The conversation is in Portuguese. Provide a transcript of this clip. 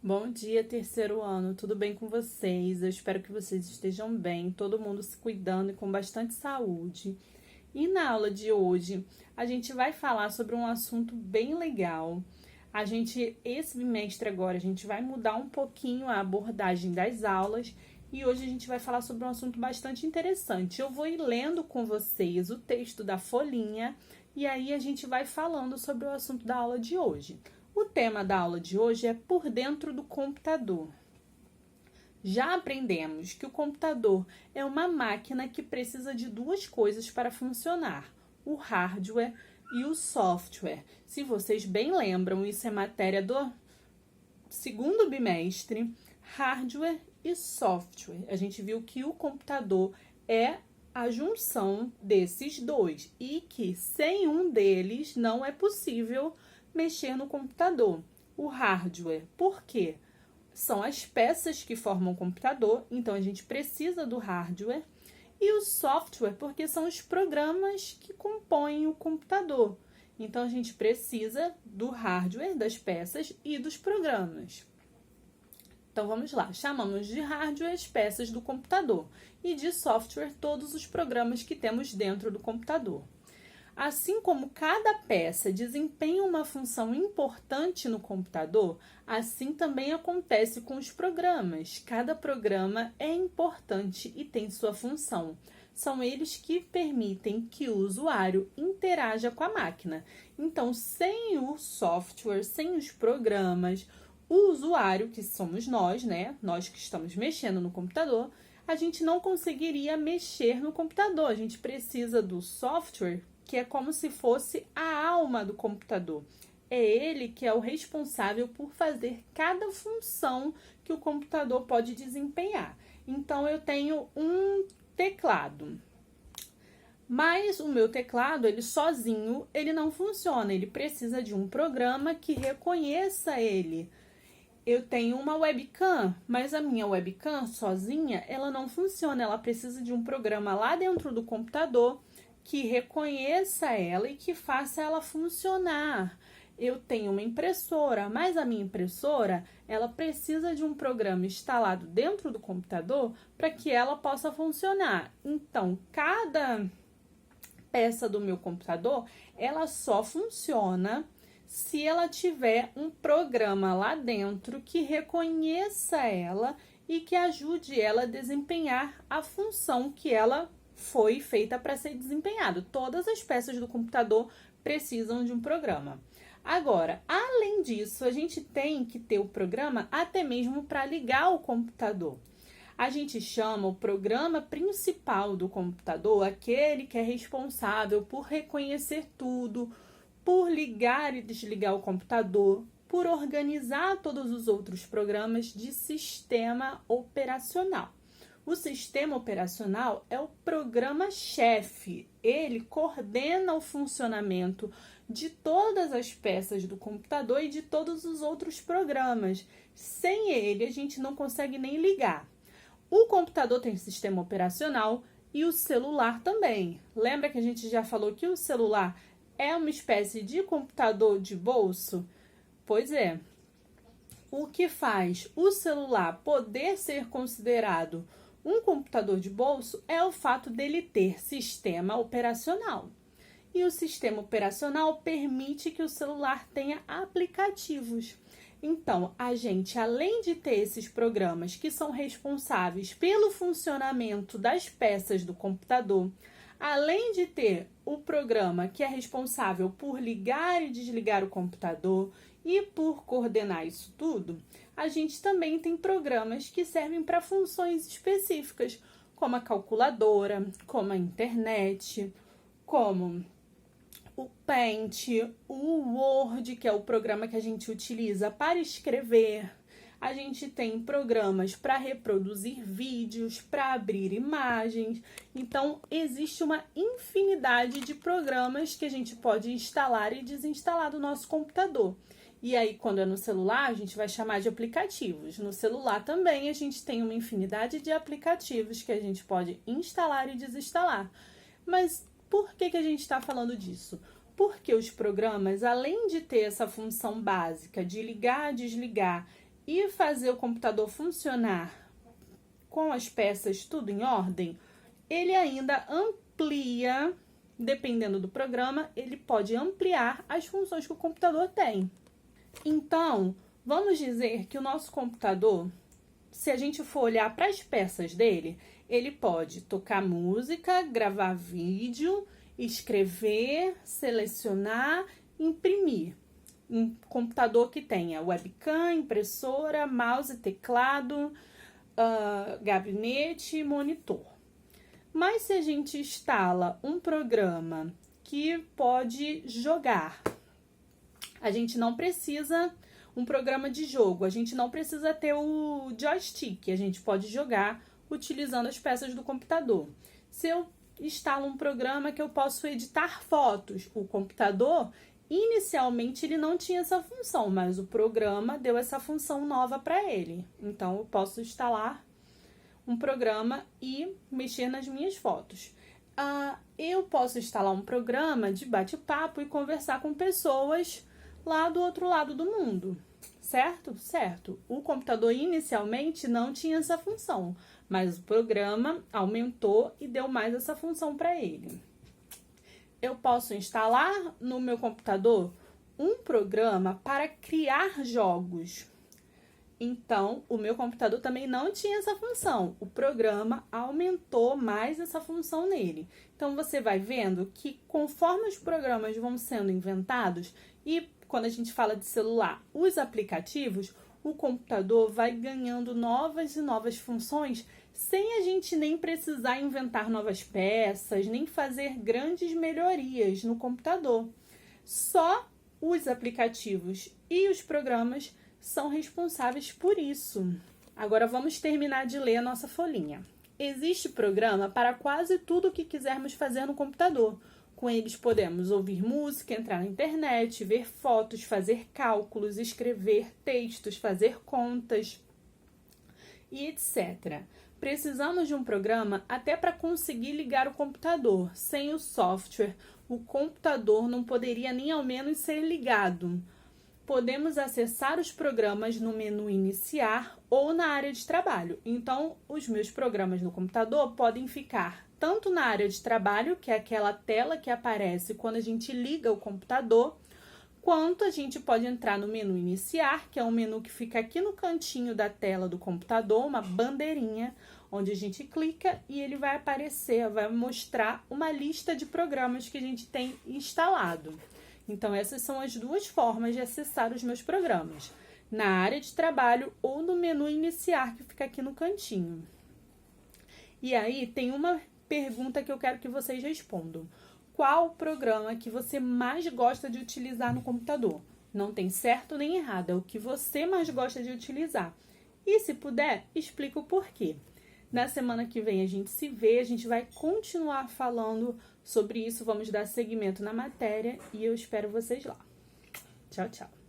Bom dia, terceiro ano, tudo bem com vocês? Eu espero que vocês estejam bem, todo mundo se cuidando e com bastante saúde. E na aula de hoje, a gente vai falar sobre um assunto bem legal. Esse bimestre agora, a gente vai mudar um pouquinho a abordagem das aulas e hoje a gente vai falar sobre um assunto bastante interessante. Eu vou ir lendo com vocês o texto da folhinha e aí a gente vai falando sobre o assunto da aula de hoje. O tema da aula de hoje é por dentro do computador. Já aprendemos que o computador é uma máquina que precisa de duas coisas para funcionar: o hardware e o software. Se vocês bem lembram, isso é matéria do segundo bimestre, hardware e software. A gente viu que o computador é a junção desses dois e que sem um deles não é possível mexer no computador. O hardware, por quê? São as peças que formam o computador, então a gente precisa do hardware. E o software, porque são os programas que compõem o computador. Então a gente precisa do hardware, das peças e dos programas. Então vamos lá, chamamos de hardware as peças do computador e de software todos os programas que temos dentro do computador. Assim como cada peça desempenha uma função importante no computador, assim também acontece com os programas. Cada programa é importante e tem sua função. São eles que permitem que o usuário interaja com a máquina. Então, sem o software, sem os programas, o usuário, que somos nós, né? Nós que estamos mexendo no computador, a gente não conseguiria mexer no computador. A gente precisa do software, que é como se fosse a alma do computador. É ele que é o responsável por fazer cada função que o computador pode desempenhar. Então, eu tenho um teclado, mas o meu teclado, ele sozinho, ele não funciona. Ele precisa de um programa que reconheça ele. Eu tenho uma webcam, mas a minha webcam sozinha, ela não funciona. Ela precisa de um programa lá dentro do computador que reconheça ela e que faça ela funcionar. Eu tenho uma impressora, mas a minha impressora, ela precisa de um programa instalado dentro do computador para que ela possa funcionar. Então, cada peça do meu computador, ela só funciona se ela tiver um programa lá dentro que reconheça ela e que ajude ela a desempenhar a função que ela foi feita para ser desempenhado. Todas as peças do computador precisam de um programa. Agora, além disso, a gente tem que ter o programa até mesmo para ligar o computador. A gente chama o programa principal do computador, aquele que é responsável por reconhecer tudo, por ligar e desligar o computador, por organizar todos os outros programas, de sistema operacional. O sistema operacional é o programa-chefe. Ele coordena o funcionamento de todas as peças do computador e de todos os outros programas. Sem ele, a gente não consegue nem ligar. O computador tem sistema operacional e o celular também. Lembra que a gente já falou que o celular é uma espécie de computador de bolso? Pois é. O que faz o celular poder ser considerado um computador de bolso é o fato dele ter sistema operacional. E o sistema operacional permite que o celular tenha aplicativos. Então, a gente, além de ter esses programas que são responsáveis pelo funcionamento das peças do computador, além de ter o programa que é responsável por ligar e desligar o computador e por coordenar isso tudo, a gente também tem programas que servem para funções específicas, como a calculadora, como a internet, como o Paint, o Word, que é o programa que a gente utiliza para escrever. A gente tem programas para reproduzir vídeos, para abrir imagens. Então, existe uma infinidade de programas que a gente pode instalar e desinstalar do nosso computador. E aí, quando é no celular, a gente vai chamar de aplicativos. No celular também a gente tem uma infinidade de aplicativos que a gente pode instalar e desinstalar. Mas por que a gente está falando disso? Porque os programas, além de ter essa função básica de ligar, desligar e fazer o computador funcionar com as peças tudo em ordem, ele ainda amplia, dependendo do programa, ele pode ampliar as funções que o computador tem. Então, vamos dizer que o nosso computador, se a gente for olhar para as peças dele, ele pode tocar música, gravar vídeo, escrever, selecionar, imprimir. Um computador que tenha webcam, impressora, mouse, teclado, gabinete e monitor. Mas se a gente instala um programa que pode jogar, a gente não precisa um programa de jogo, a gente não precisa ter o joystick, a gente pode jogar utilizando as peças do computador. Se eu instalo um programa que eu posso editar fotos, o computador, inicialmente ele não tinha essa função, mas o programa deu essa função nova para ele. Então eu posso instalar um programa e mexer nas minhas fotos. Eu posso instalar um programa de bate-papo e conversar com pessoas lá do outro lado do mundo, certo? Certo. O computador inicialmente não tinha essa função, mas o programa aumentou e deu mais essa função para ele. Eu posso instalar no meu computador um programa para criar jogos. Então, o meu computador também não tinha essa função. O programa aumentou mais essa função nele. Então, você vai vendo que conforme os programas vão sendo inventados, e quando a gente fala de celular, os aplicativos, o computador vai ganhando novas e novas funções sem a gente nem precisar inventar novas peças, nem fazer grandes melhorias no computador. Só os aplicativos e os programas são responsáveis por isso. Agora vamos terminar de ler a nossa folhinha. Existe programa para quase tudo o que quisermos fazer no computador. Com eles podemos ouvir música, entrar na internet, ver fotos, fazer cálculos, escrever textos, fazer contas e etc. Precisamos de um programa até para conseguir ligar o computador. Sem o software, o computador não poderia nem ao menos ser ligado. Podemos acessar os programas no menu iniciar ou na área de trabalho. Então, os meus programas no computador podem ficar tanto na área de trabalho, que é aquela tela que aparece quando a gente liga o computador, quanto a gente pode entrar no menu iniciar, que é um menu que fica aqui no cantinho da tela do computador, uma bandeirinha, onde a gente clica e ele vai aparecer, vai mostrar uma lista de programas que a gente tem instalado. Então, essas são as duas formas de acessar os meus programas, na área de trabalho ou no menu iniciar, que fica aqui no cantinho. E aí, tem uma pergunta que eu quero que vocês respondam. Qual programa que você mais gosta de utilizar no computador? Não tem certo nem errado, é o que você mais gosta de utilizar. E se puder, explica o porquê. Na semana que vem a gente se vê, a gente vai continuar falando sobre isso, vamos dar seguimento na matéria e eu espero vocês lá. Tchau, tchau.